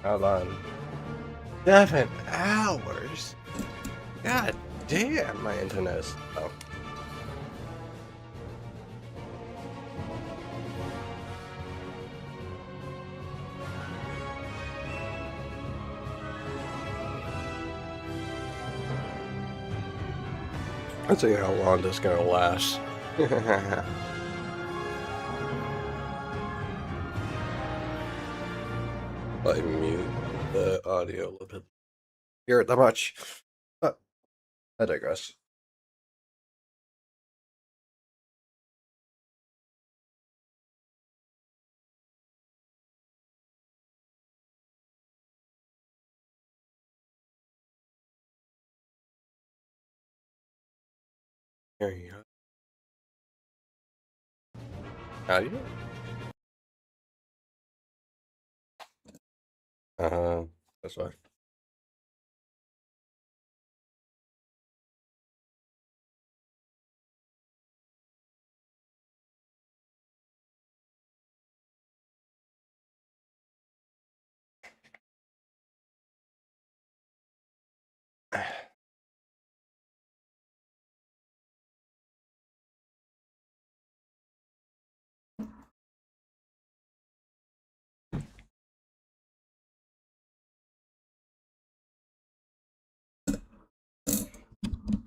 Hold on. 7 hours? God damn, my internet is slow. Let's see how long this is gonna last. I mute the audio a little bit. Hear it that much. But I digress. Here you go. Audio? That's fine.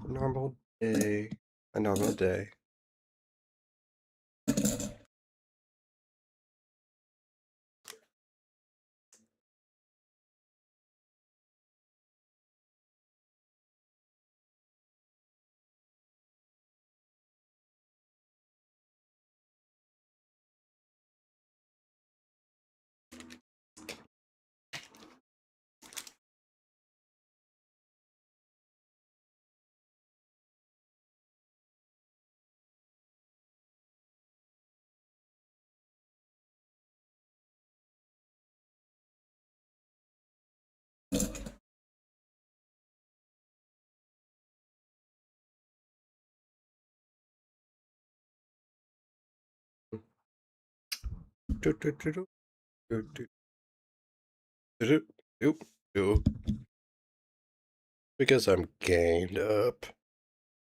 Normal day. A normal day. Do, do, do, do, do, do, do, do, do. Because I'm gained up.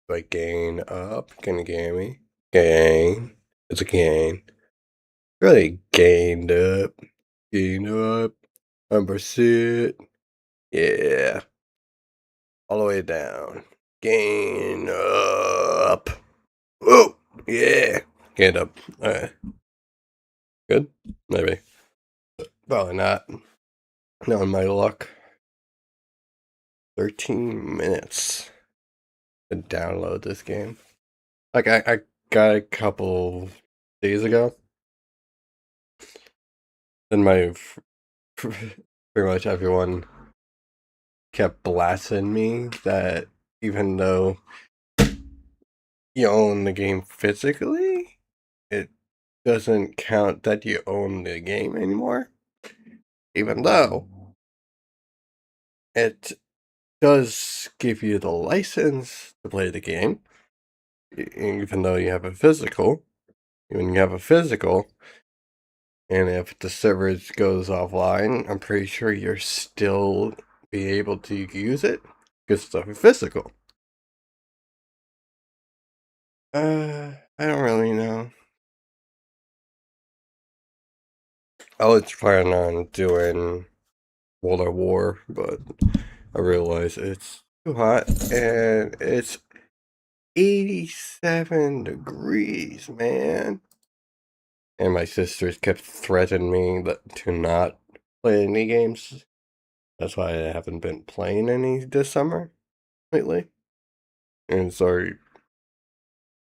Do I gain up? Can you gain me? Gain. It's a gain. Really gained up. Gained up. Number sit. Yeah. All the way down. Gain up. Whoa. Yeah. Gained up. Alright. Good? Maybe. Probably not. Knowing my luck. 13 minutes to download this game. Like, I got a couple days ago. Then pretty much everyone kept blasting me that even though you own the game physically, it doesn't count that you own the game anymore. Even though it does give you the license to play the game, even though you have a physical. When you have a physical, and if the server goes offline, I'm pretty sure you're still be able to use it because it's a physical. I don't really know. I was planning on doing World of War, but I realize it's too hot and it's 87 degrees, man. And my sisters kept threatening me to not play any games. That's why I haven't been playing any this summer lately. And it's our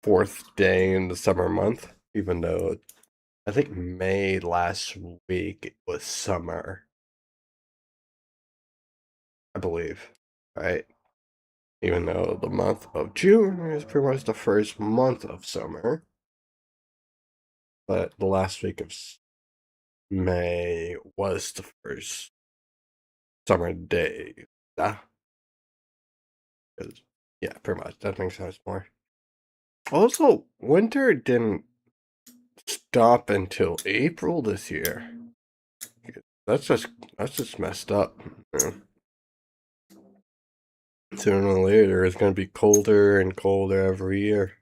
4th day in the summer month, even though I think May last week it was summer. I believe, right? Even though the month of June is pretty much the first month of summer. But the last week of May was the first summer day. Yeah, pretty much. That makes sense more. Also, winter didn't stop until April this year. that's just that's just messed up. Yeah. Sooner or later, it's going to be colder and colder every year.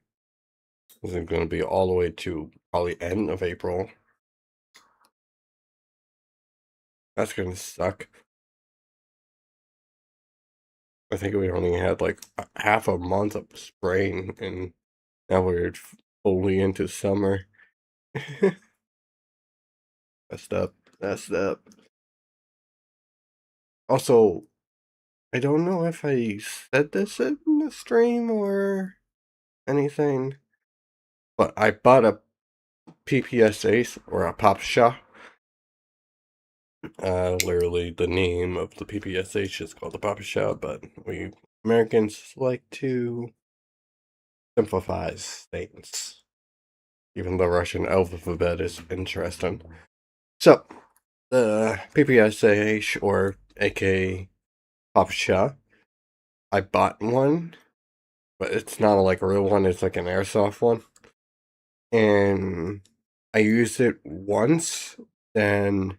It's going to be all the way to probably end of April. That's going to suck. I think we only had like half a month of spring, and now we're fully into summer. Messed up. Messed up. Also, I don't know if I said this in the stream or anything, but I bought a PPSA or a Pop Shot. Literally, the name of the PPSH is called the Papa Shot, but we Americans like to simplify things. Even the Russian alphabet is interesting. So, the PPSH, or aka Papa Shot, I bought one, but it's not like a real one, it's like an airsoft one. And I used it once, then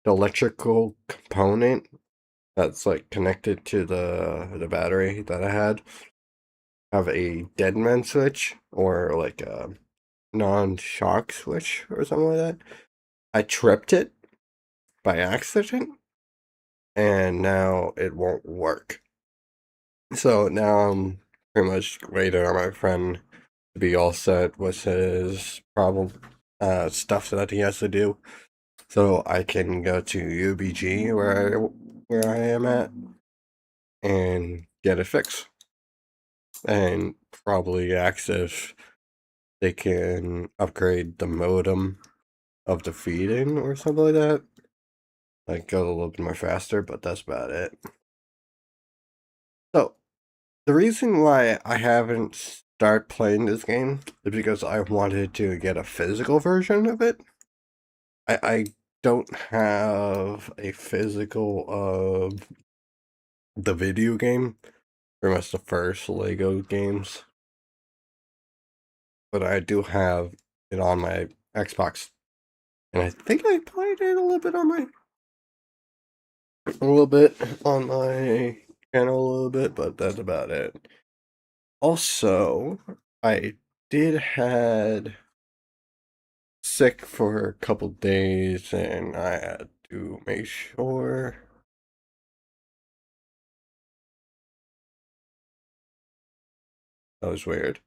the electrical component that's like connected to the battery that I had have a dead man switch or like a non-shock switch or something like that. I tripped it by accident and now it won't work. So now I'm pretty much waiting on my friend to be all set with his problem stuff that he has to do, so I can go to UBG where I am at and get it fixed, and probably ask if they can upgrade the modem of the feeding or something like that. Like go a little bit more faster, but that's about it. So the reason why I haven't started playing this game is because I wanted to get a physical version of it. I don't have a physical of the video game, pretty much the first Lego games, but I do have it on my Xbox, and I think I played it a little bit on my channel a little bit, but that's about it. Also, I did had sick for a couple days, and I had to make sure. That was weird.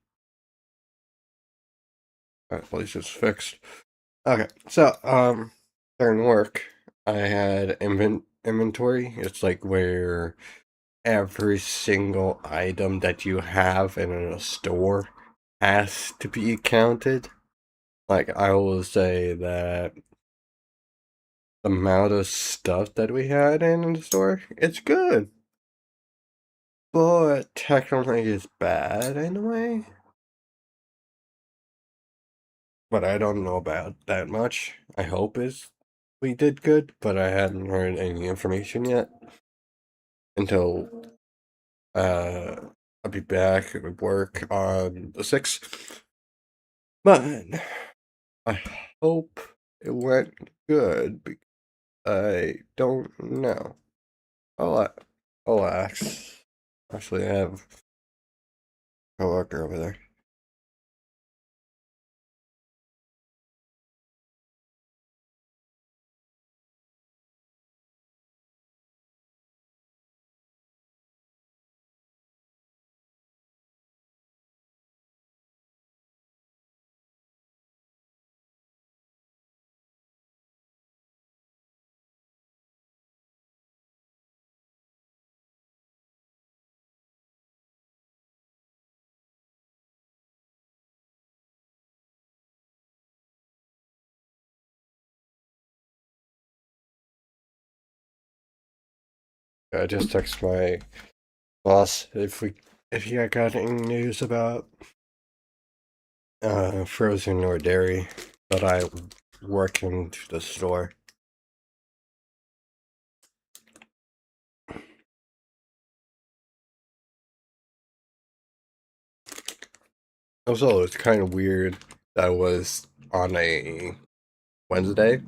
At least it's fixed. Okay, so during work, I had inventory. It's like where every single item that you have in a store has to be counted. Like I will say that the amount of stuff that we had in the store, it's good, but technically it's bad in a way. But I don't know about that much. I hope is we did good, but I hadn't heard any information yet until I'll be back at work on the 6th. But I hope it went good, because I don't know. I'll, I'll ask. Actually, I have a coworker over there. I just text my boss if he got any news about frozen or dairy, but I work into the store. Also, it's kind of weird that was on a Wednesday,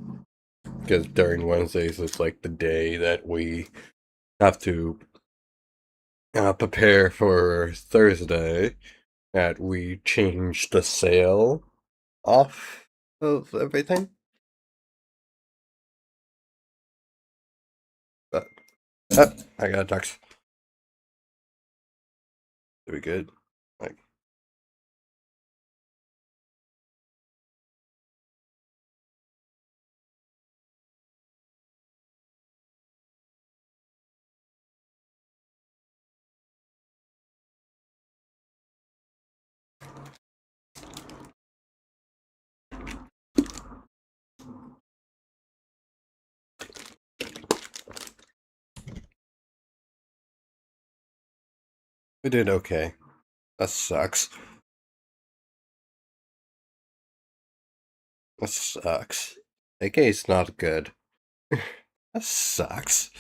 Because during Wednesdays, it's like the day that we have to prepare for Thursday, that we change the sale off of everything. But I got a text. Did we good? Like 'We did okay. That sucks. That sucks. AK's not good. That sucks.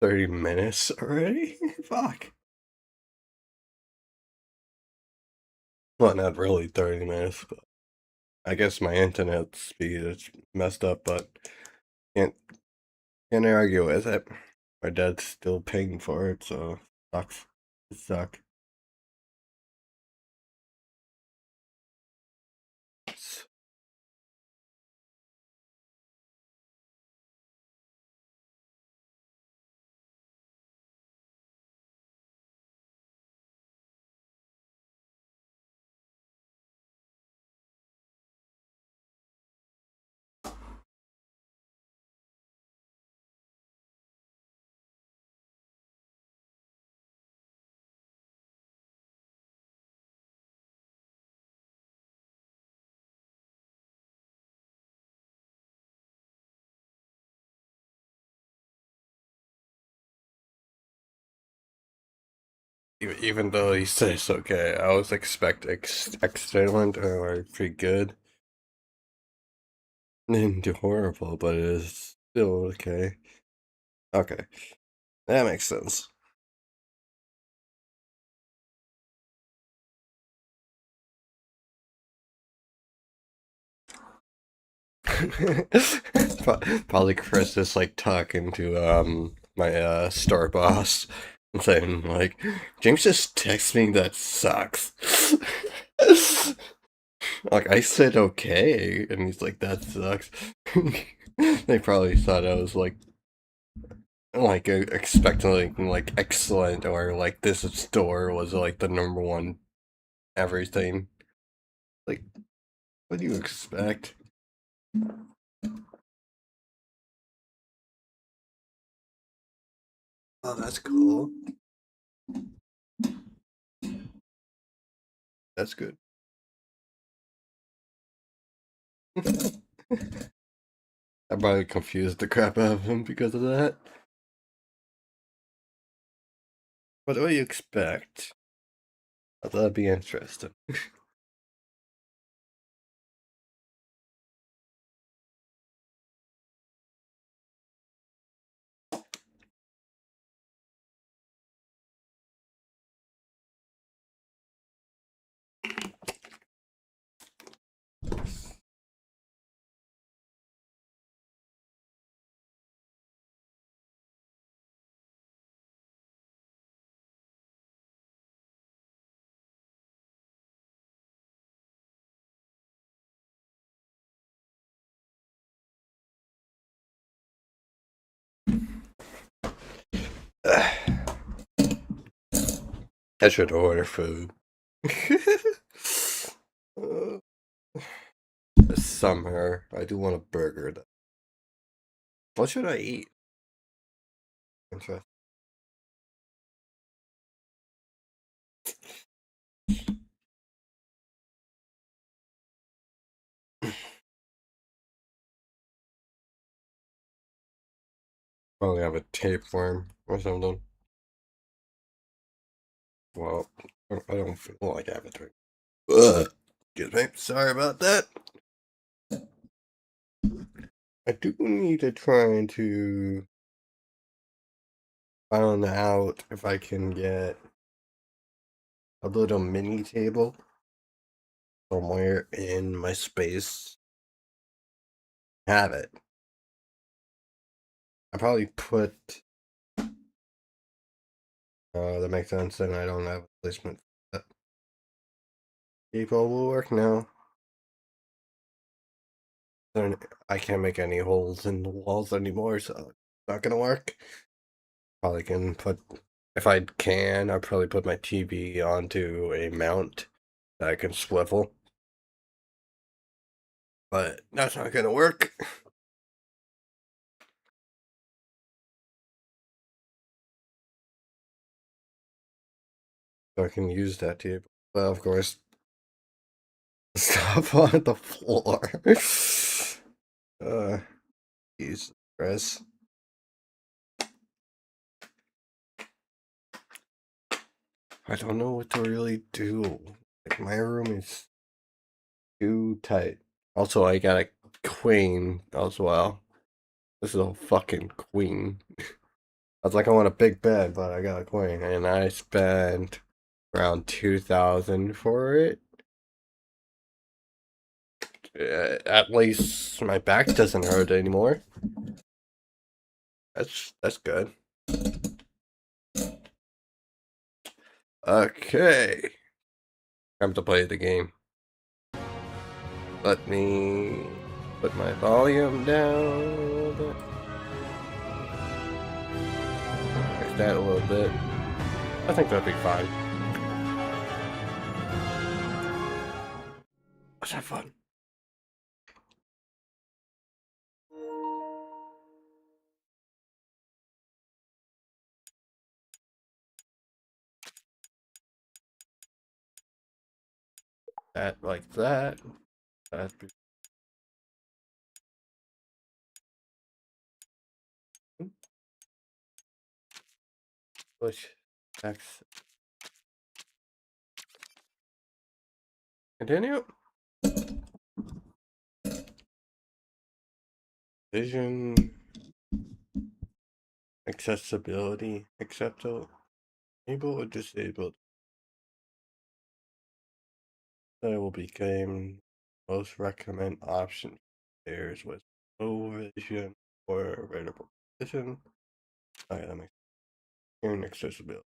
30 minutes already? Fuck. Well, not really 30 minutes, but I guess my internet speed is messed up, but can't can't argue with it. My dad's still paying for it, so sucks. It sucks. It's 'Even though he says okay, I was expecting excellent or like pretty good. Didn't do horrible, but it is still okay. Okay, that makes sense. Probably Chris is like talking to my store boss and saying like, James just texted me that sucks. Like I said okay, and he's like that sucks. They probably thought I was like expecting like excellent, or like this store was like the number one everything. Like, what do you expect? Oh, that's cool. That's good. I probably confused the crap out of him because of that. What do you expect? I thought that'd be interesting. I should order food. uh, this summer, I do want a burger. What should I eat? Interesting. Probably have a tapeworm or something. Well, I don't feel like having to. Ugh. Excuse me. Sorry about that. I do need to try to find out if I can get a little mini table somewhere in my space. Have it. I probably put. That makes sense, and I don't have a placement for that. People will work now. I can't make any holes in the walls anymore, so it's not gonna work. Probably can put. If I can, I'll probably put my TV onto a mount that I can swivel. But that's not gonna work. So I can use that table. Well, of course, stuff on the floor. uh, Jesus Christ. I don't know what to really do. Like, my room is too tight. Also, I got a queen as well. This is a fucking queen. I was like, I want a big bed, but I got a queen, and I spent around 2,000 for it. At least my back doesn't hurt anymore. That's good. Okay, time to play the game. Let me put my volume down a little bit. Like that a little bit. I think that'd be fine. Let's have fun. That like that. That'd be push X. Continue. Vision accessibility acceptable. Able or disabled. That will become most recommend option for players with low vision or variable vision. Okay, that makes hearing accessibility.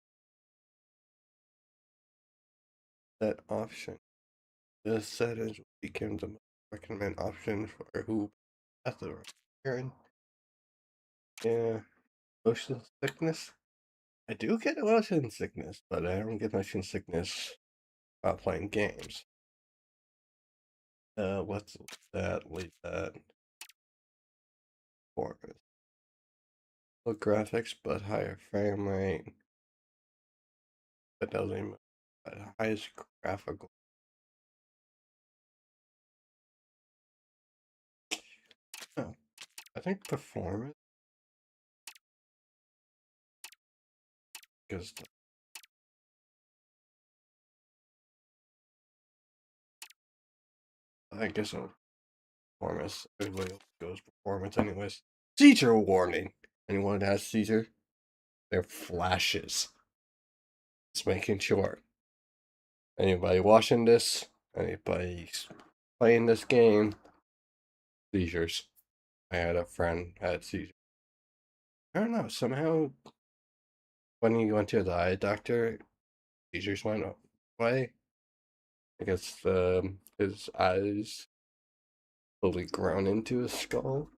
That option. This settings will become the most recommend option for who has the hearing. Yeah. Motion sickness. I do get motion sickness, but I don't get motion sickness while playing games. Let's leave that for us. Low graphics, but higher frame rate. That doesn't even highest graphical. Oh, I think performance because I guess performance. Everybody goes performance anyways. Seizure warning. Anyone that has seizure, they're flashes. Just making sure. Anybody watching this, anybody playing this game, seizures. I had a friend had seizures. I don't know. Somehow, when he went to the eye doctor, seizures went away. I guess his eyes fully grown into his skull.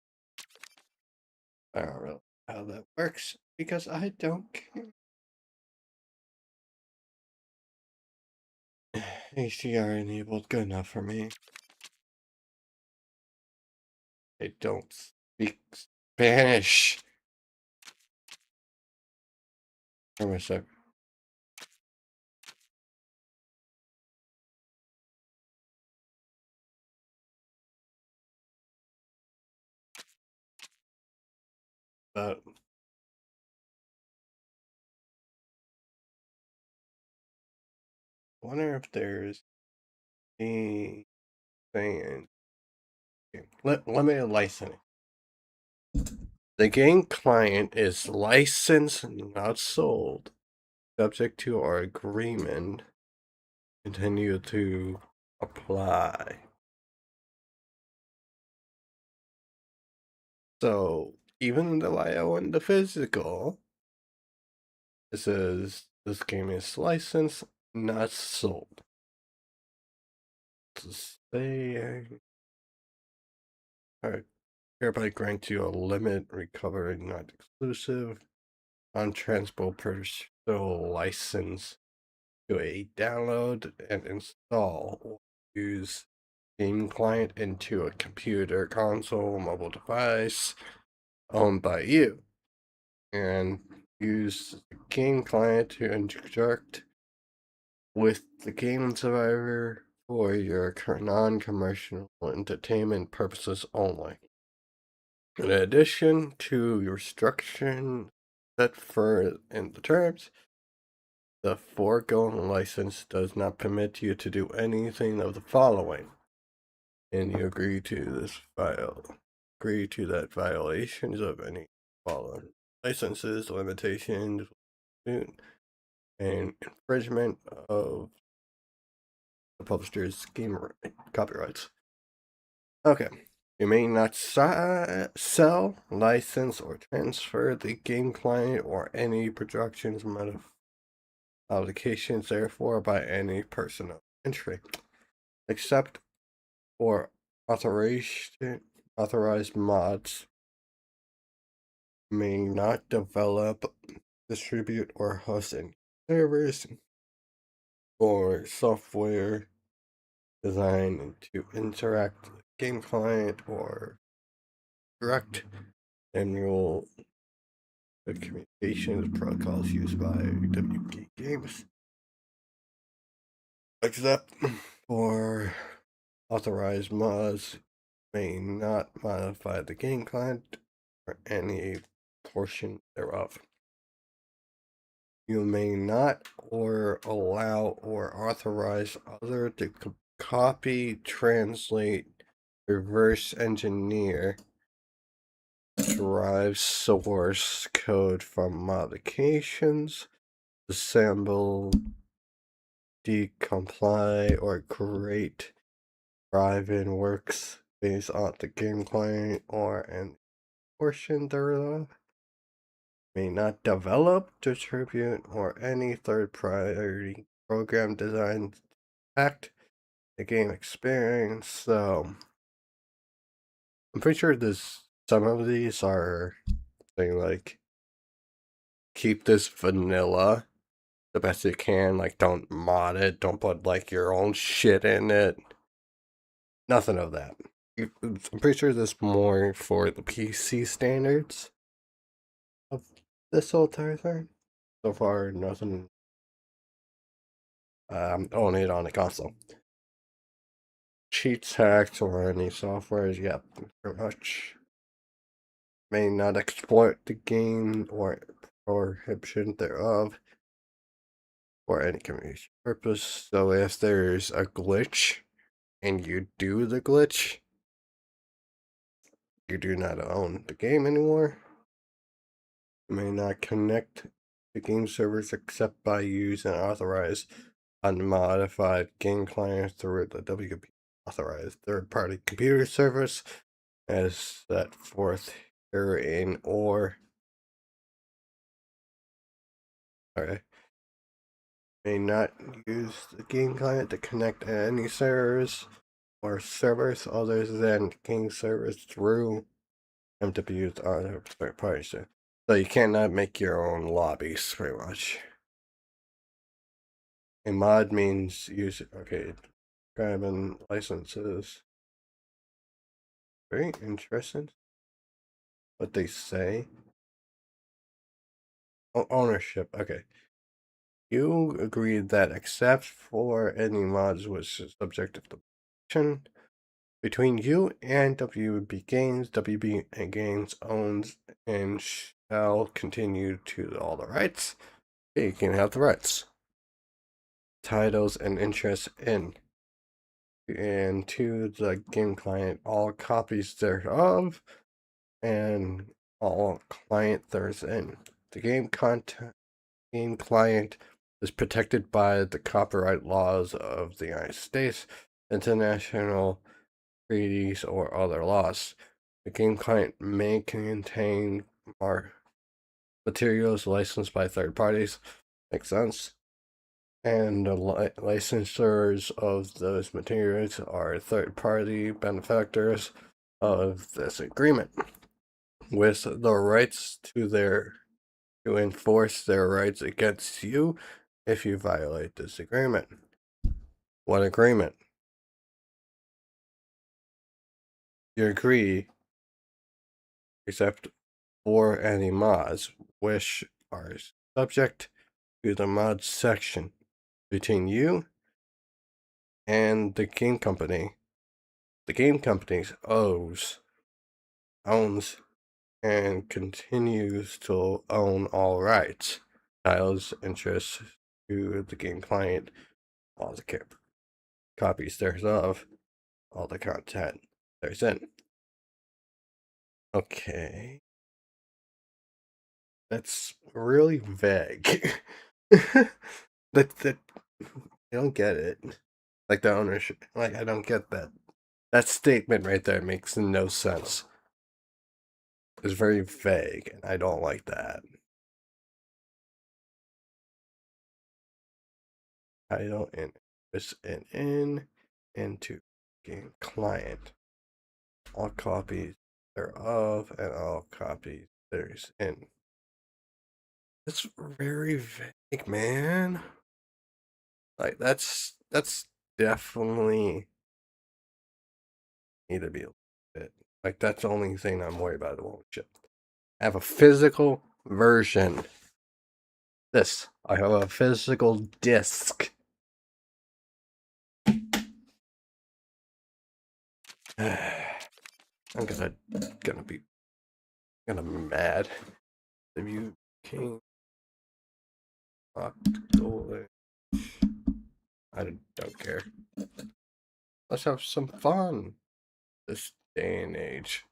I don't know how that works because I don't care. HDR enabled, good enough for me. I don't speak Spanish. For a sec. But I wonder if there's anything. Limited licensing. The game client is licensed, not sold, subject to our agreement. Continue to apply. So even though I own the physical, it says this game is licensed, not sold. To say, I hereby grant you a limit recovery not exclusive on transpo personal license to a download and install or use game client into a computer, console, mobile device owned by you, and use the game client to interact with the game survivor for your non-commercial entertainment purposes only. In addition to your restriction set for in the terms, the foregoing license does not permit you to do anything of the following, and you agree to that violations of any following licenses, limitations, and infringement of the publisher's game copyrights. Okay. You may not sell, license, or transfer the game client or any productions, modifications, therefore, by any person of entry, except for authorized mods may not develop, distribute, or host any servers or software designed to interact with game client or direct annual communications protocols used by WK Games, except for authorized mods may not modify the game client or any portion thereof. You may not or allow or authorize other to copy, translate, reverse engineer, derive source code from modifications, assemble, decompile, or create drive-in works based on the game client or an portion thereof, may not develop, distribute, or any third-party program designed to impact the game experience. So I'm pretty sure some of these are saying like keep this vanilla the best you can, like don't mod it, don't put like your own shit in it. Nothing of that. I'm pretty sure this is more for the PC standards of this whole entire thing. So far, nothing. Own it on the console. Cheats, hacks, or any softwares, yep, pretty much. May not exploit the game or prohibition thereof for any communication purpose. So if there's a glitch and you do the glitch, you do not own the game anymore. You may not connect to game servers except by using authorized unmodified game clients through the WP authorized third-party computer service as set forth herein or okay. May not use the game client to connect to any servers or servers other than game servers through MW's other third parties. So you cannot make your own lobbies, pretty much. A mod means use okay. Grabbing licenses. Very interesting. What they say. Ownership. Okay. You agreed that except for any mods which is subject to the between you and WB Games, WB Games owns and shall continue to all the rights. Okay, you can have the rights, titles, and interests in and to the game client all copies thereof and all client there's in. The game client is protected by the copyright laws of the United States, international treaties, or other laws. The game client may contain materials licensed by third parties. Makes sense. And the licensors of those materials are third-party benefactors of this agreement, with the rights to enforce their rights against you if you violate this agreement. What agreement? You agree, except for any mods, which are subject to the mods section between you and the game company. The game company owns and continues to own all rights, titles, interests to the game client, all the copies thereof, all the content there's in. Okay. That's really vague. that I don't get it. Like the ownership, like I don't get that. That statement right there makes no sense. It's very vague, and I don't like that. Title and interest into game client. All copies thereof and all copies there's in. It's very vague, man. Like that's definitely need to be a bit. Like that's the only thing I'm worried about. It won't ship. I have a physical version. I have a physical disc. I'm gonna be mad if you came October. I don't care. Let's have some fun this day and age.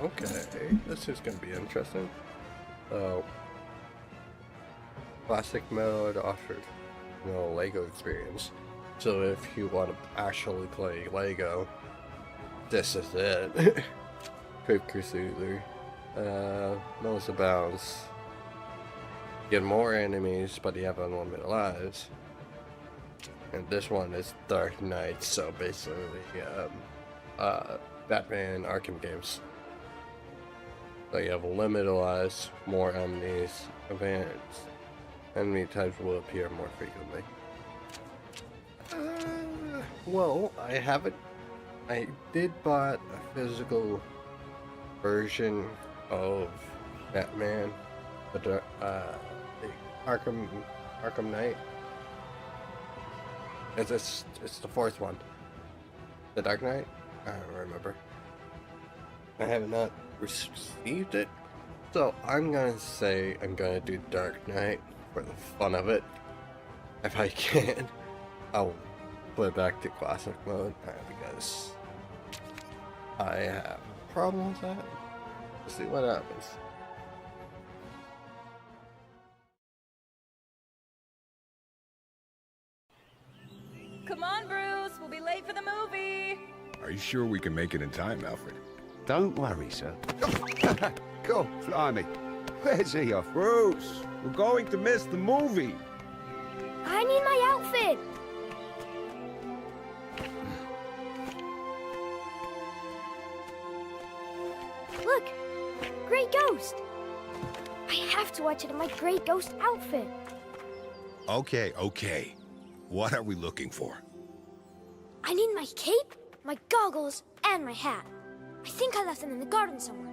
Okay, this is gonna be interesting. So, classic mode offers no Lego experience. So if you want to actually play Lego, this is it. Quick Crusader. Most abounds. Get more enemies, but you have unlimited lives. And this one is Dark Knight, so basically, Batman Arkham games. So you have limited lives, more enemies, events. Enemy types will appear more frequently. Well, I did bought a physical version of Batman, the Arkham Knight. It's the fourth one. The Dark Knight? I don't remember. I have not received it, so I'm gonna say I'm gonna do Dark Knight for the fun of it. If I can, I'll put it back to classic mode because I have a problem with that. Let's see what happens. Come on, Bruce. We'll be late for the movie. Are you sure we can make it in time, Alfred? Don't worry, sir. Go, blimey. Where's he off? Bruce, we're going to miss the movie. I need my outfit. Look! Great Ghost! I have to watch it in my Great Ghost outfit. Okay, okay. What are we looking for? I need my cape, my goggles, and my hat. I think I left them in the garden somewhere.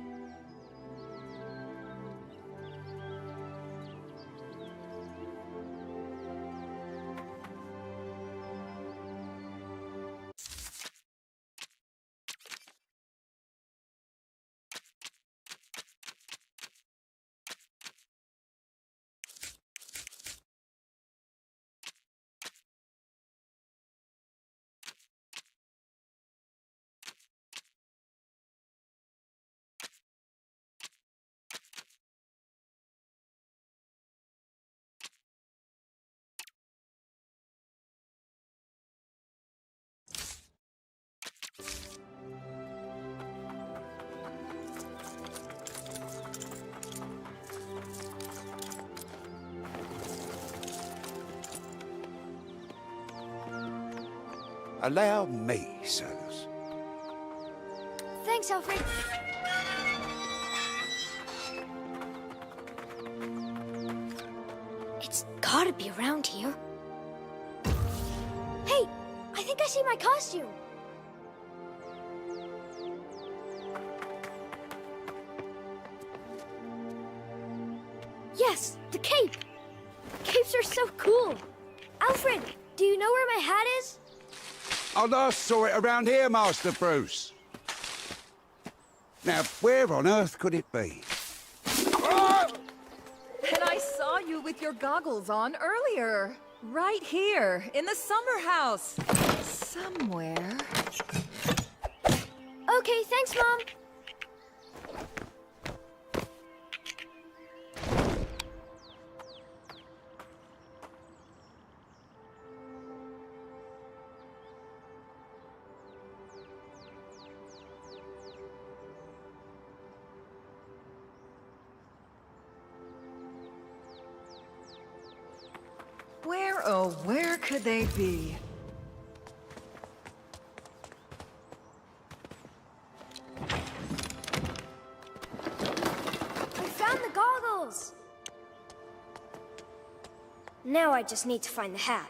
Allow me, sirs. Thanks, Alfred. It's gotta be around here. Hey, I think I see my costume. Yes, the cape. Capes are so cool. Alfred, do you know where my hat is? I last saw it around here, Master Bruce. Now, where on earth could it be? And I saw you with your goggles on earlier. Right here, in the summer house. Somewhere. Okay, thanks, Mom. Where, oh, where could they be? I found the goggles. Now I just need to find the hat.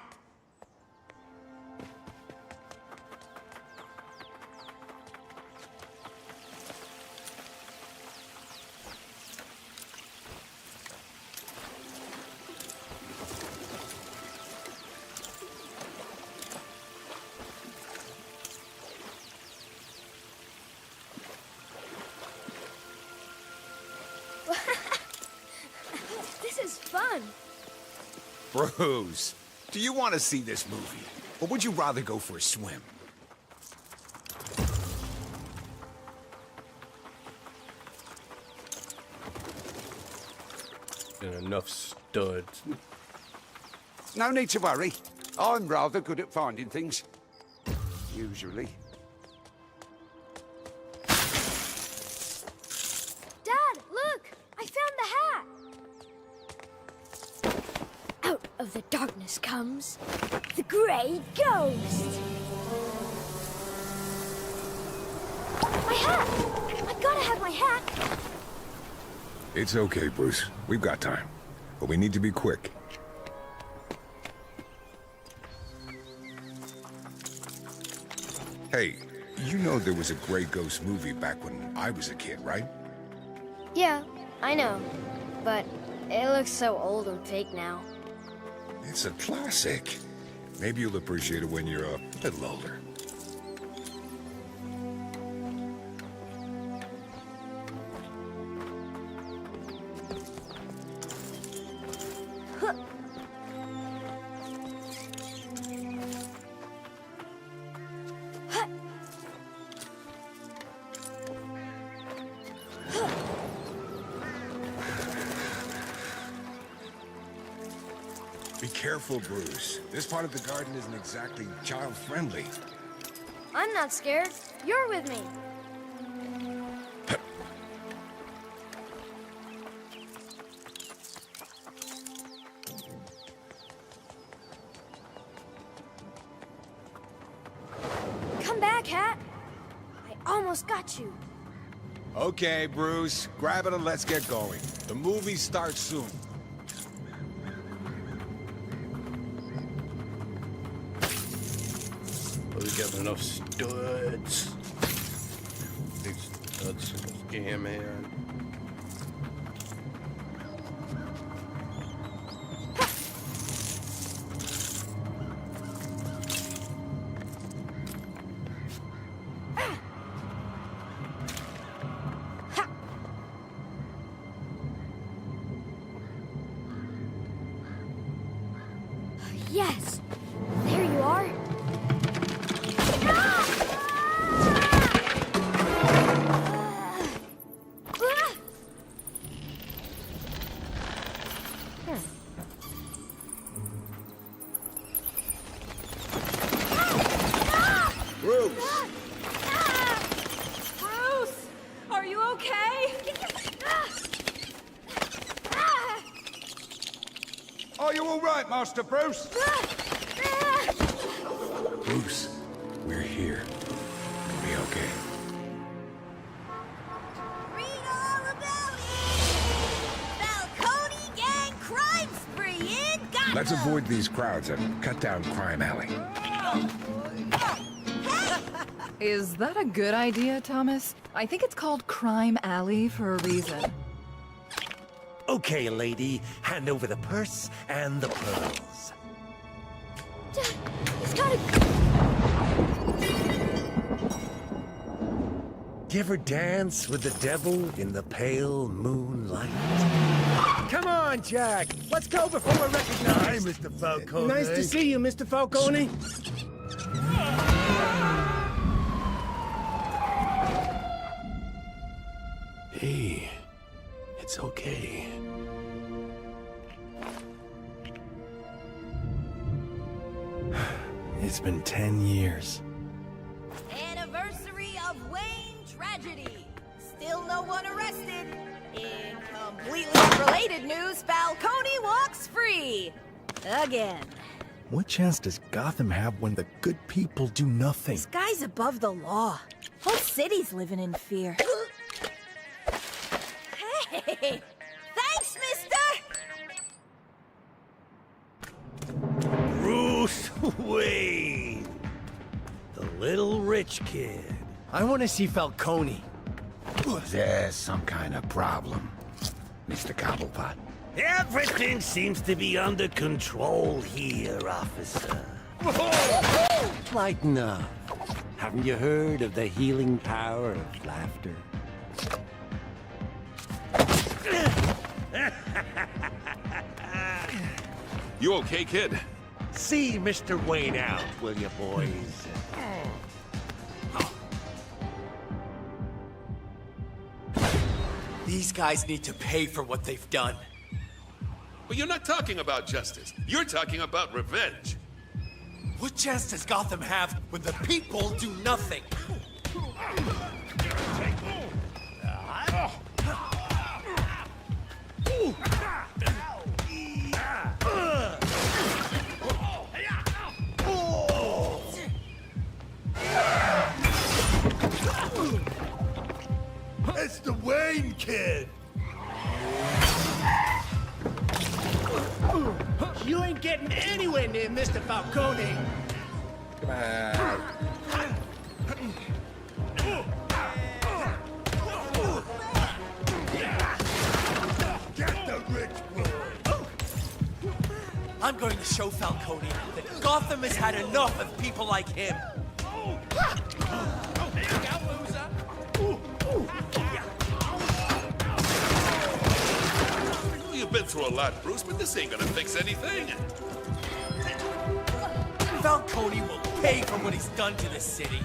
This is fun. Bruce, do you want to see this movie? Or would you rather go for a swim? And enough studs. No need to worry. I'm rather good at finding things. Usually. Dad, look! I found the hat! Out of the darkness comes the Grey Ghost! My hat! I gotta have my hat! It's okay, Bruce. We've got time. But we need to be quick. Hey, you know there was a Grey Ghost movie back when I was a kid, right? Yeah, I know. But it looks so old and fake now. It's a classic. Maybe you'll appreciate it when you're a little older. Be careful, Bruce. This part of the garden isn't exactly child-friendly. I'm not scared. You're with me. Come back, Hat. I almost got you. Okay, Bruce. Grab it and let's get going. The movie starts soon. We got enough studs. Big studs. Yeah, man. Yes! There you are. Bruce! Bruce! Are you okay? Are you all right, Master Bruce? Bruce, we're here. We'll be okay. Read all about it! Falcone Gang Crime Spree in Gotham! Let's avoid these crowds and cut down Crime Alley. Is that a good idea, Thomas? I think it's called Crime Alley for a reason. Okay, lady. Hand over the purse and the pearls. He's got a... You ever dance with the devil in the pale moonlight? Come on, Jack. Let's go before we're recognized. Hi, Mr. Falcone. Nice to see you, Mr. Falcone. Hey, it's okay. It's been 10 years. Anniversary of Wayne tragedy. Still no one arrested. In completely unrelated news, Falcone walks free. Again. What chance does Gotham have when the good people do nothing? This guy's above the law. Whole city's living in fear. Hey! Thanks, mister! Bruce Wayne, the little rich kid. I want to see Falcone. There's some kind of problem, Mr. Cobblepot. Everything seems to be under control here, officer. Lighten up. Haven't you heard of the healing power of laughter? You okay, kid? See Mr. Wayne out, will you, boys? These guys need to pay for what they've done. But you're not talking about justice. You're talking about revenge. What chance does Gotham have when the people do nothing? It's the Wayne kid! You ain't getting anywhere near Mr. Falcone. Come on. Get the rich boy! I'm going to show Falcone that Gotham has had enough of people like him. You've been through a lot, Bruce, but this ain't gonna fix anything. Falcone will pay for what he's done to this city.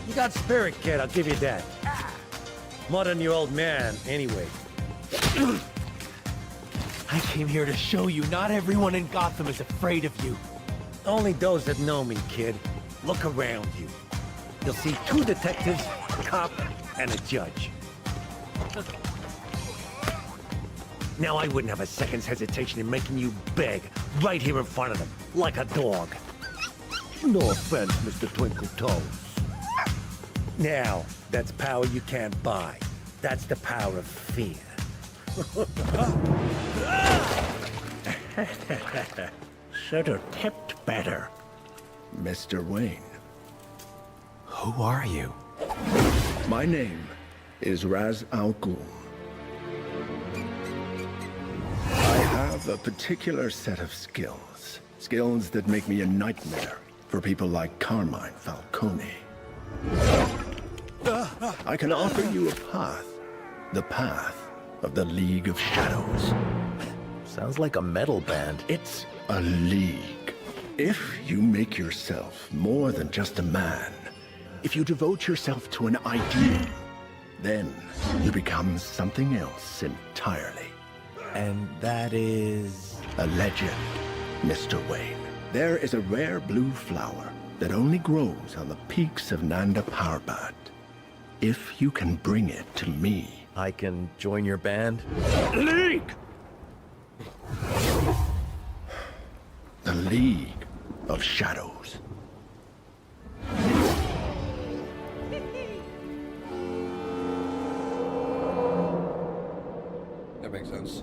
You got spirit, kid, I'll give you that. More than your old man, anyway. I came here to show you not everyone in Gotham is afraid of you. Only those that know me, kid. Look around you. You'll see 2 detectives, a cop, and a judge. Now I wouldn't have a second's hesitation in making you beg right here in front of them, like a dog. No offense, Mr. Twinkle Toes. Now, that's power you can't buy. That's the power of fear. Should have tipped better, Mr. Wayne. Who are you? My name is Raz Al Ghul. I have a particular set of skills. Skills that make me a nightmare for people like Carmine Falcone. I can offer you a path. The path of the League of Shadows. Sounds like a metal band. It's a league. If you make yourself more than just a man, if you devote yourself to an ideal, then you become something else entirely. And that is... A legend, Mr. Wayne. There is a rare blue flower that only grows on the peaks of Nanda Parbat. If you can bring it to me... I can join your band? League! The League of Shadows. That makes sense.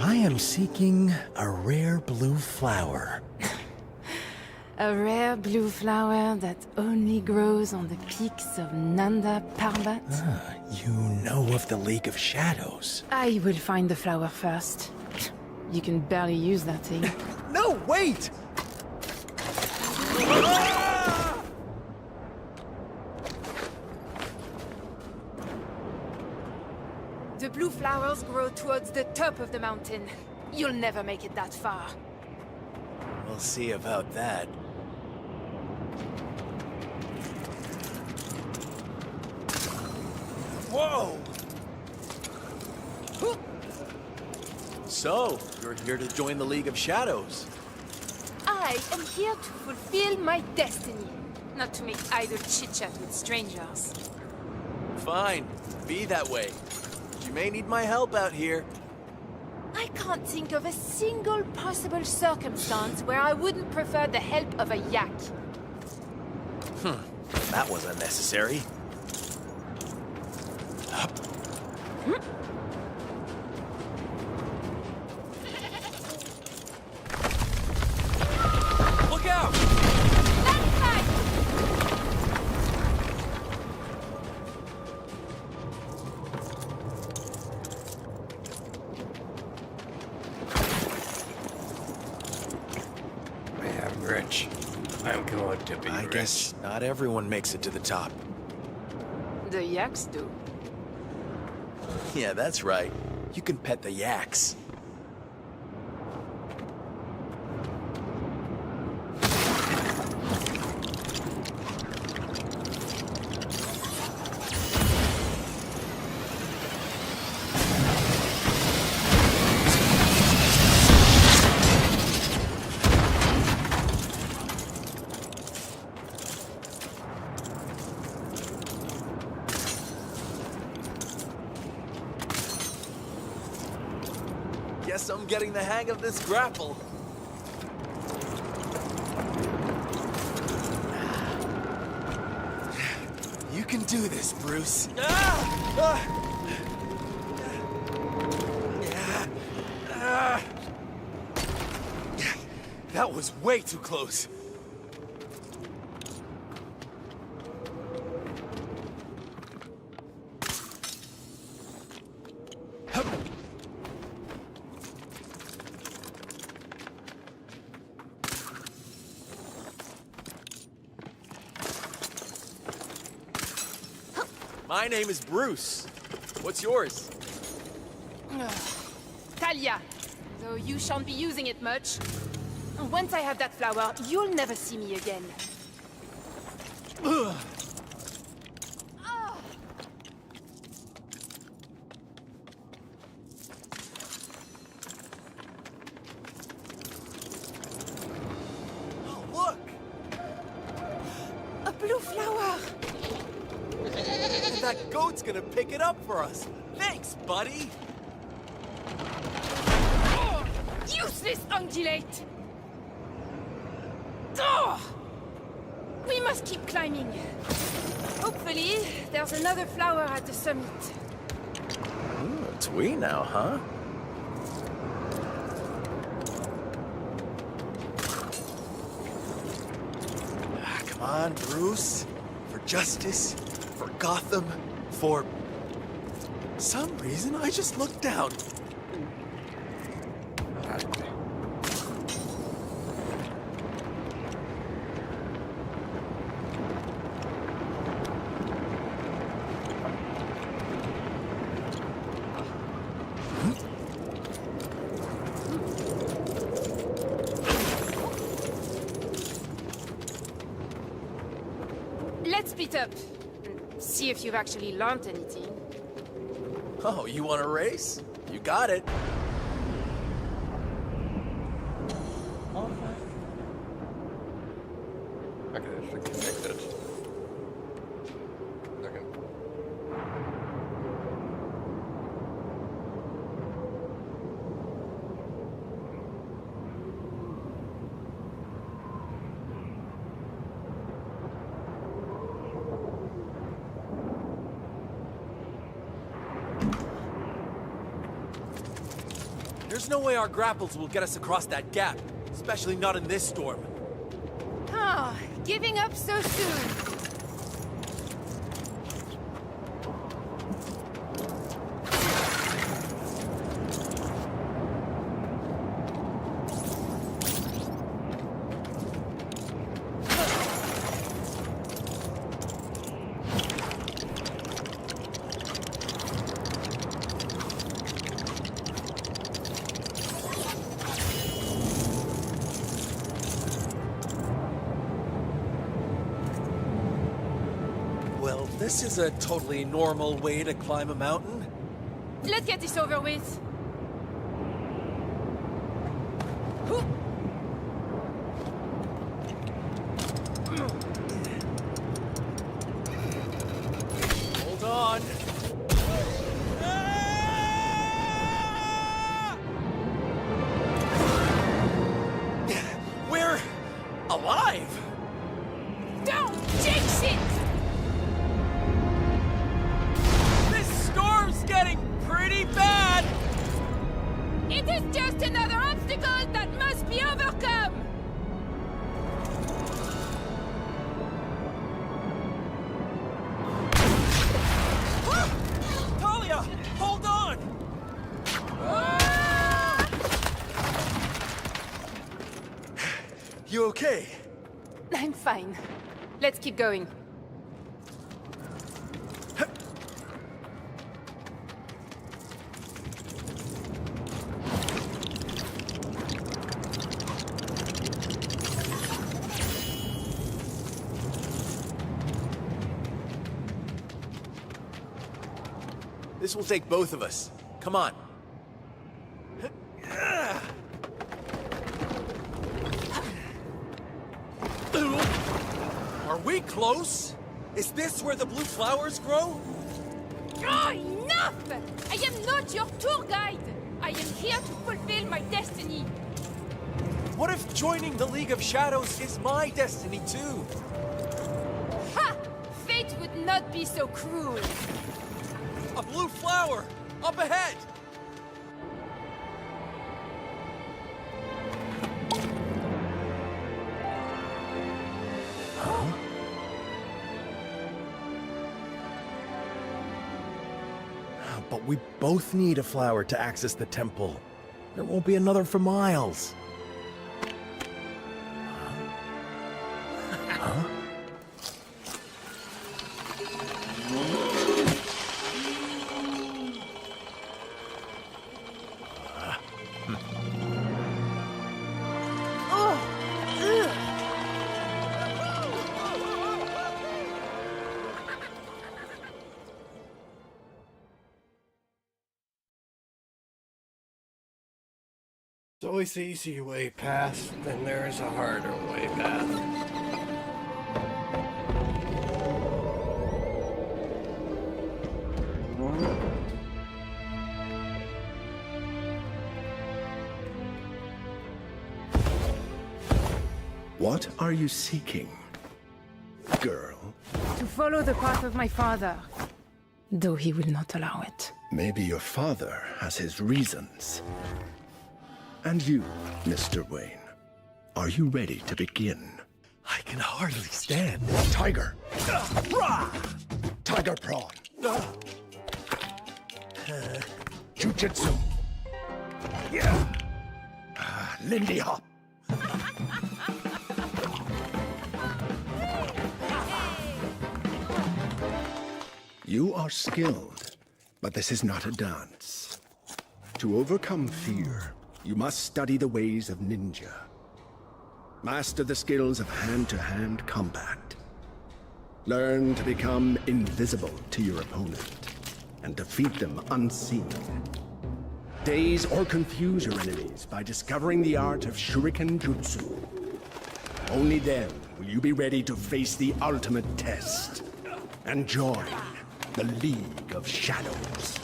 I am seeking a rare blue flower. A rare blue flower that only grows on the peaks of Nanda Parbat? You know of the League of Shadows. I will find the flower first. You can barely use that thing. No, wait! The blue flowers grow towards the top of the mountain. You'll never make it that far. We'll see about that. Whoa! So, you're here to join the League of Shadows. I am here to fulfill my destiny, not to make idle chit-chat with strangers. Fine, be that way. You may need my help out here. I can't think of a single possible circumstance where I wouldn't prefer the help of a yak. That was unnecessary. Look out! I am rich. I'm going to be I rich. guess not everyone makes it to the top. The yaks do. Yeah, that's right. You can pet the yaks. Guess I'm getting the hang of this grapple. You can do this, Bruce. That was way too close. My name is Bruce. What's yours? Talia, though you shan't be using it much. Once I have that flower, you'll never see me again. Oh, look! A blue flower! And that goat's gonna pick it up for us. Thanks, buddy! Oh, useless ungulate! Oh! We must keep climbing. Hopefully, there's another flower at the summit. It's we now, huh? Come on, Bruce. For justice, for Gotham, for... some reason, I just looked down. Let's split up. See if you've actually learned anything. Oh, you want a race? You got it. Okay, it's connected. Okay. There's no way our grapples will get us across that gap, especially not in this storm. Ah, giving up so soon. Well, this is a totally normal way to climb a mountain. Let's get this over with. Hold on. We're alive! Don't jinx it! This storm's getting pretty bad! It is just another obstacle that must be overcome! Talia, hold on! You okay? I'm fine. Let's keep going. This will take both of us. Come on. Are we close? Is this where the blue flowers grow? Oh, enough! I am not your tour guide! I am here to fulfill my destiny! What if joining the League of Shadows is my destiny too? Ha! Fate would not be so cruel! A blue flower! Up ahead! But we both need a flower to access the temple. There won't be another for miles. Huh? There's always the easy way path, then there is a harder way path. What are you seeking, girl? To follow the path of my father, though he will not allow it. Maybe your father has his reasons. And you, Mr. Wayne, are you ready to begin? I can hardly stand. Tiger! Tiger prawn! Jujitsu! Lindy hop! You are skilled, but this is not a dance. To overcome fear, you must study the ways of ninja. Master the skills of hand-to-hand combat. Learn to become invisible to your opponent and defeat them unseen. Daze or confuse your enemies by discovering the art of shuriken jutsu. Only then will you be ready to face the ultimate test and join the League of Shadows.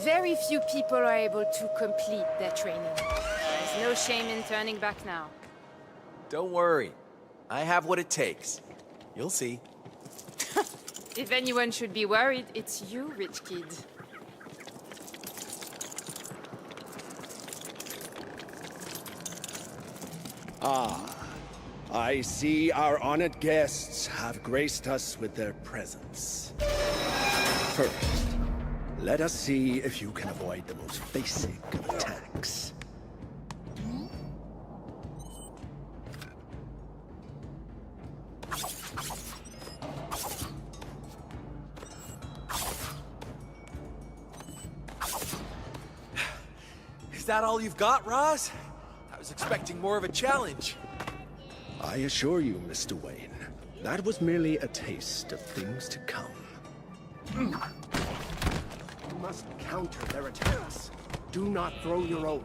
Very few people are able to complete their training. There's no shame in turning back now. Don't worry. I have what it takes. You'll see. If anyone should be worried, it's you, rich kid. I see our honored guests have graced us with their presence. First, let us see if you can avoid the most basic of attacks. Is that all you've got, Roz? I was expecting more of a challenge. I assure you, Mr. Wayne, that was merely a taste of things to come. You must counter their attacks. Do not throw your own.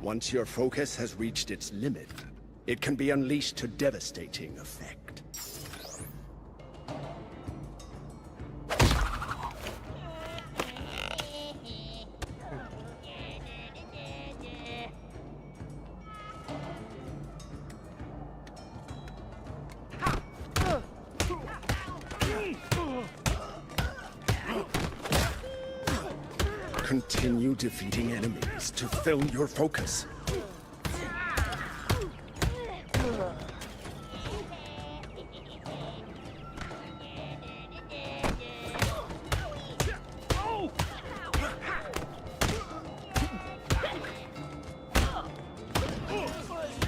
Once your focus has reached its limit, it can be unleashed to devastating effect. Continue defeating enemies to fill your focus.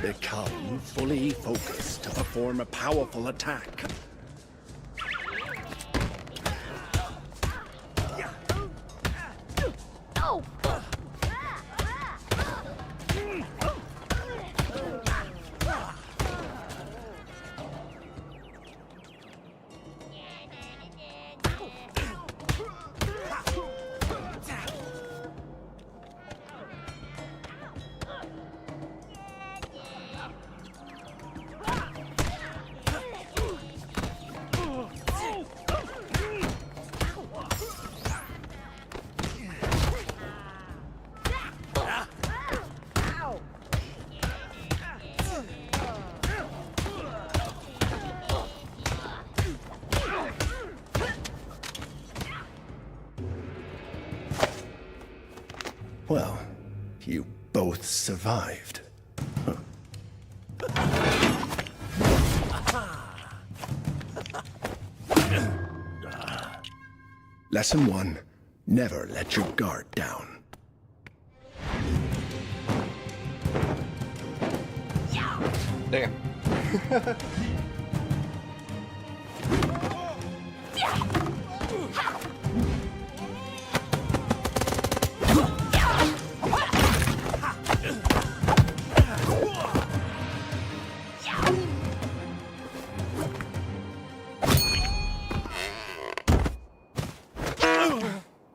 Become fully focused to perform a powerful attack. Well, you both survived. Huh. Lesson 1. Never let your guard down. Damn.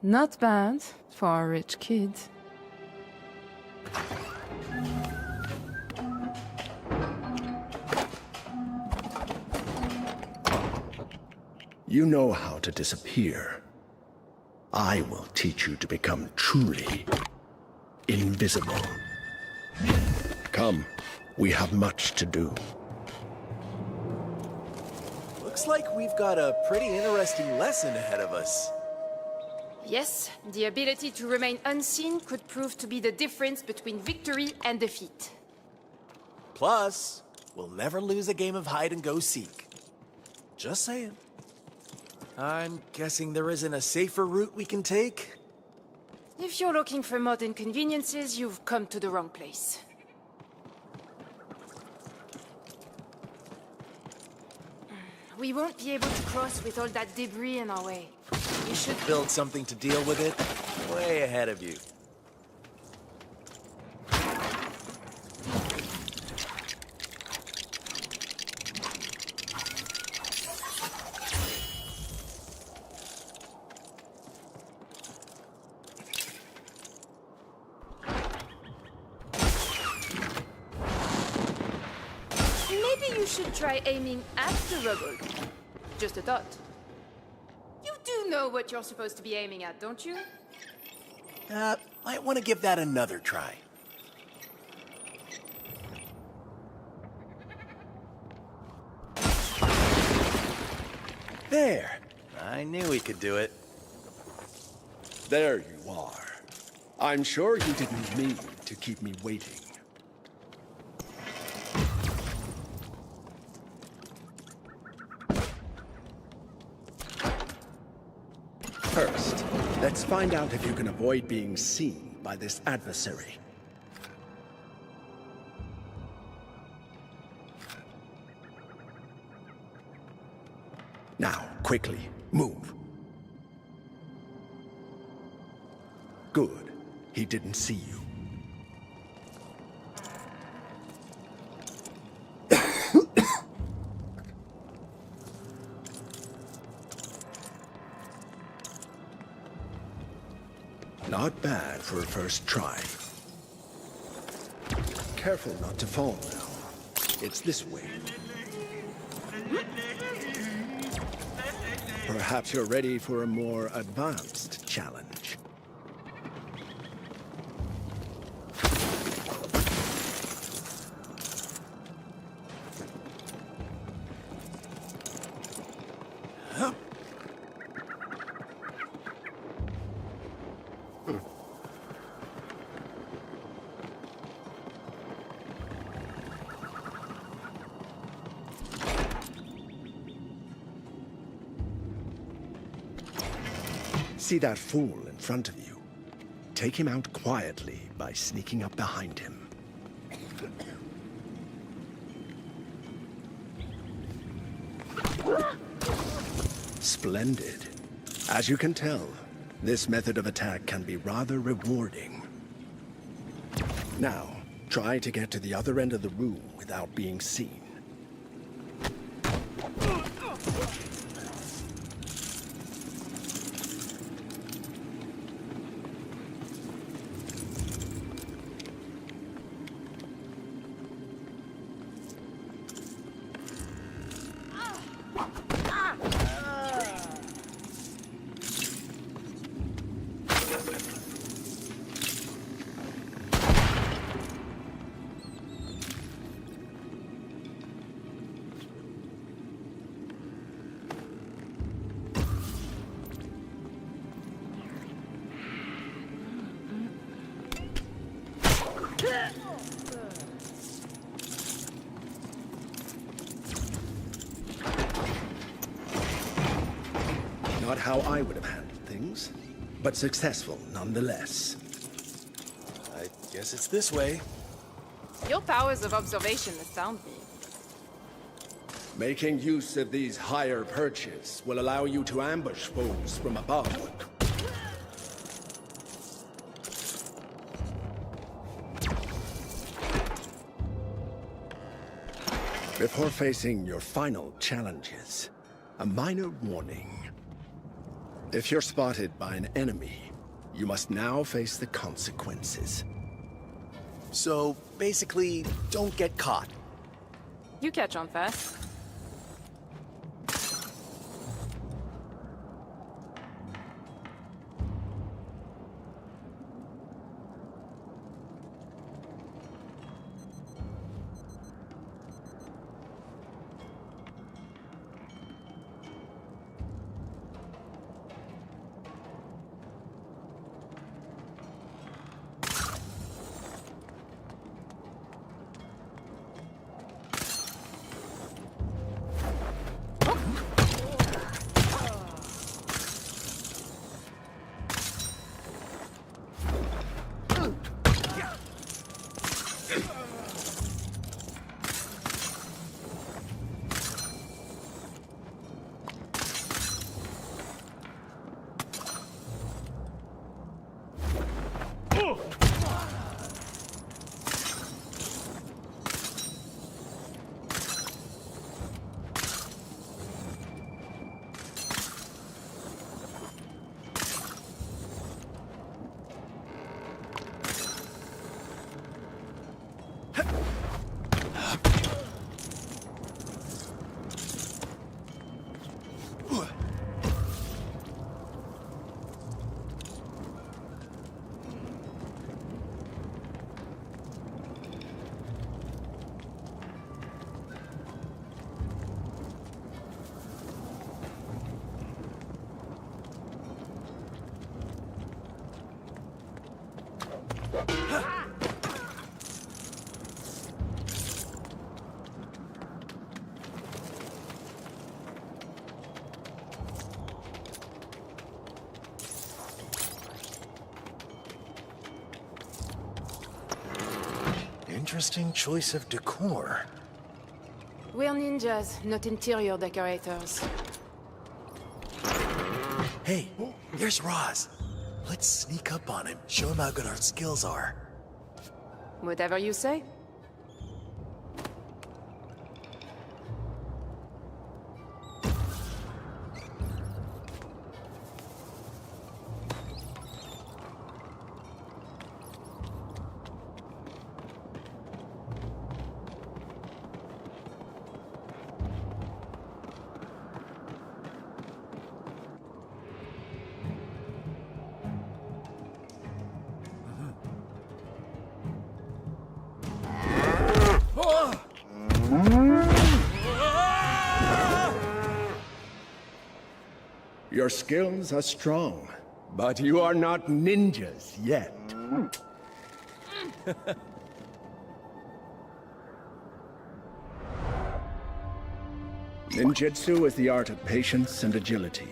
Not bad for a rich kid. You know how to disappear. I will teach you to become truly invisible. Come, we have much to do. Looks like we've got a pretty interesting lesson ahead of us. Yes, the ability to remain unseen could prove to be the difference between victory and defeat. Plus, we'll never lose a game of hide-and-go-seek. Just saying. I'm guessing there isn't a safer route we can take? If you're looking for modern conveniences, you've come to the wrong place. We won't be able to cross with all that debris in our way. We should build something to deal with it. Way ahead of you. Maybe you should try aiming at the rubble. Just a thought. You do know what you're supposed to be aiming at, don't you? Might want to give that another try. There. I knew we could do it. There you are. I'm sure you didn't mean to keep me waiting. First, let's find out if you can avoid being seen by this adversary. Now, quickly, move. Good. He didn't see you. Not bad for a first try. Careful not to fall now. It's this way. Perhaps you're ready for a more advanced challenge. See that fool in front of you? Take him out quietly by sneaking up behind him. Splendid. As you can tell, this method of attack can be rather rewarding. Now, try to get to the other end of the room without being seen. Not how I would have handled things, but successful nonetheless. I guess it's this way. Your powers of observation astound me. Making use of these higher perches will allow you to ambush foes from above. Before facing your final challenges, a minor warning. If you're spotted by an enemy, you must now face the consequences. So, basically, don't get caught. You catch on fast. Interesting choice of decor. We're ninjas, not interior decorators. Hey, there's Roz. Let's sneak up on him, show him how good our skills are. Whatever you say. Your skills are strong, but you are not ninjas yet. Ninjutsu is the art of patience and agility,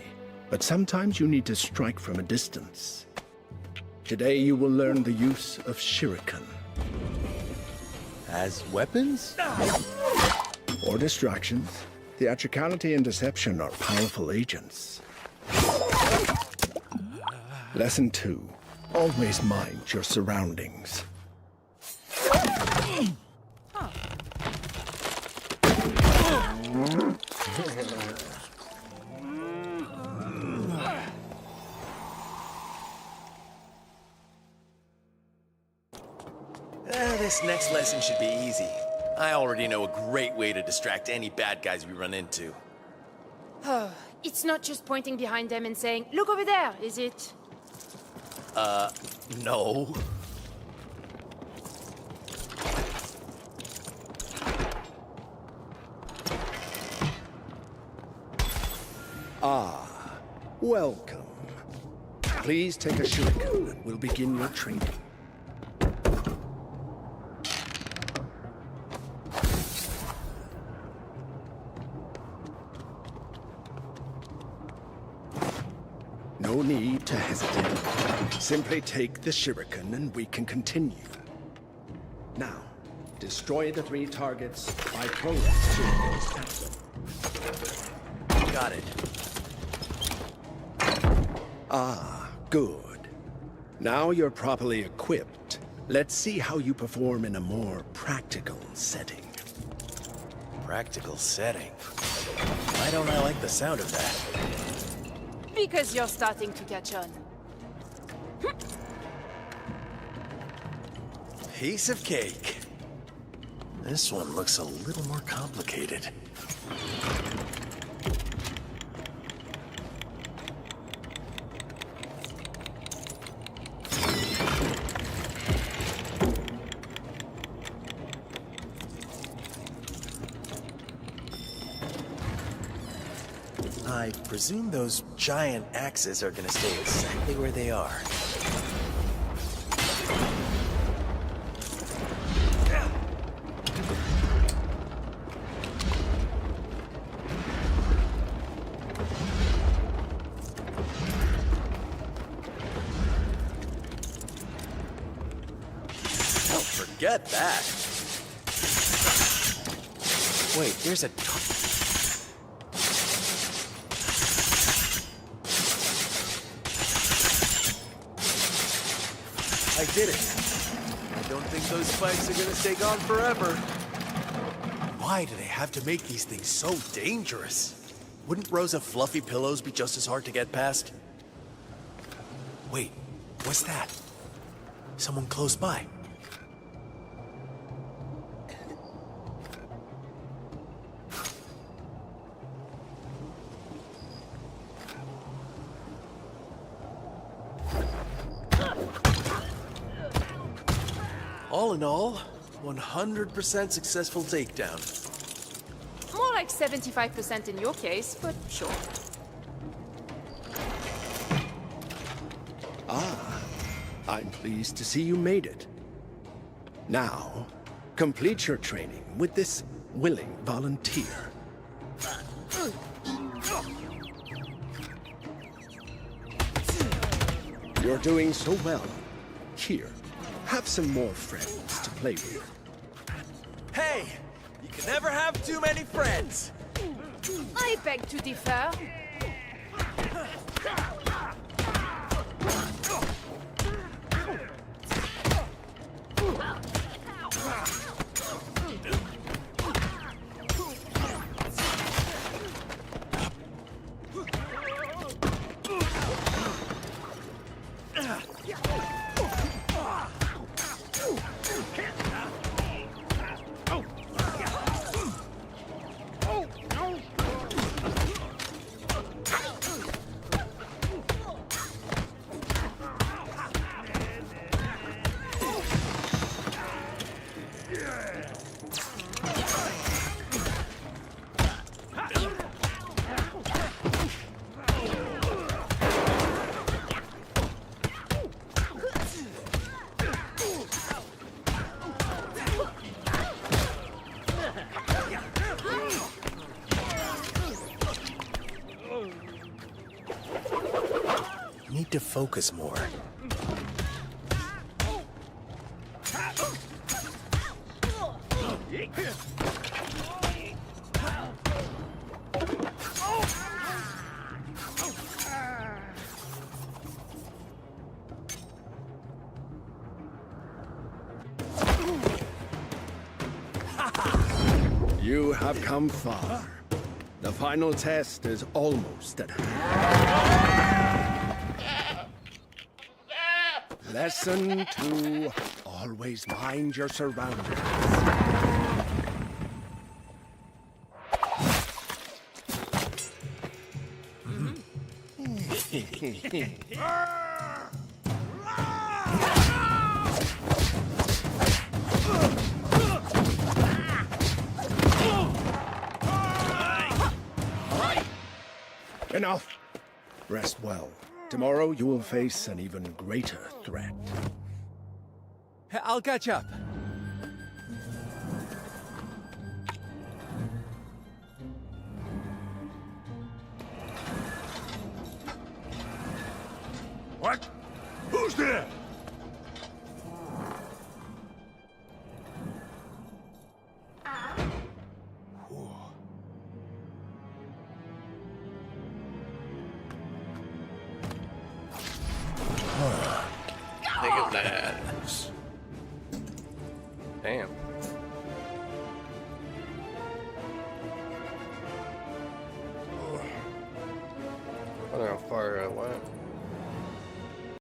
but sometimes you need to strike from a distance. Today you will learn the use of shuriken. As weapons? Or distractions. Theatricality and deception are powerful agents. Lesson 2. Always mind your surroundings. This next lesson should be easy. I already know a great way to distract any bad guys we run into. It's not just pointing behind them and saying, "Look over there," is it? No. Ah, welcome. Please take a shuriken and we'll begin your training. No need to hesitate. Simply take the shuriken and we can continue. Now, destroy the 3 targets by throwing shurikens at them. Got it. Ah, good. Now you're properly equipped. Let's see how you perform in a more practical setting. Practical setting. Why don't I like the sound of that? Because you're starting to catch on. Piece of cake. This one looks a little more complicated. I presume those giant axes are gonna stay exactly where they are. Don't forget that. Wait, there's a... I did it. I don't think those spikes are gonna stay gone forever. Why do they have to make these things so dangerous? Wouldn't rows of fluffy pillows be just as hard to get past? Wait, what's that? Someone close by. All in all, 100% successful takedown. More like 75% in your case, but sure. Ah, I'm pleased to see you made it. Now, complete your training with this willing volunteer. You're doing so well. Here, have some more friends to play with. Hey! You can never have too many friends! I beg to differ. Need to focus more. You have come far. The final test is almost at hand. Lesson 2. Always mind your surroundings. Enough. Rest well. Tomorrow you will face an even greater threat. I'll catch up. What? Who's there? Look at that. Damn. I don't know how far I went.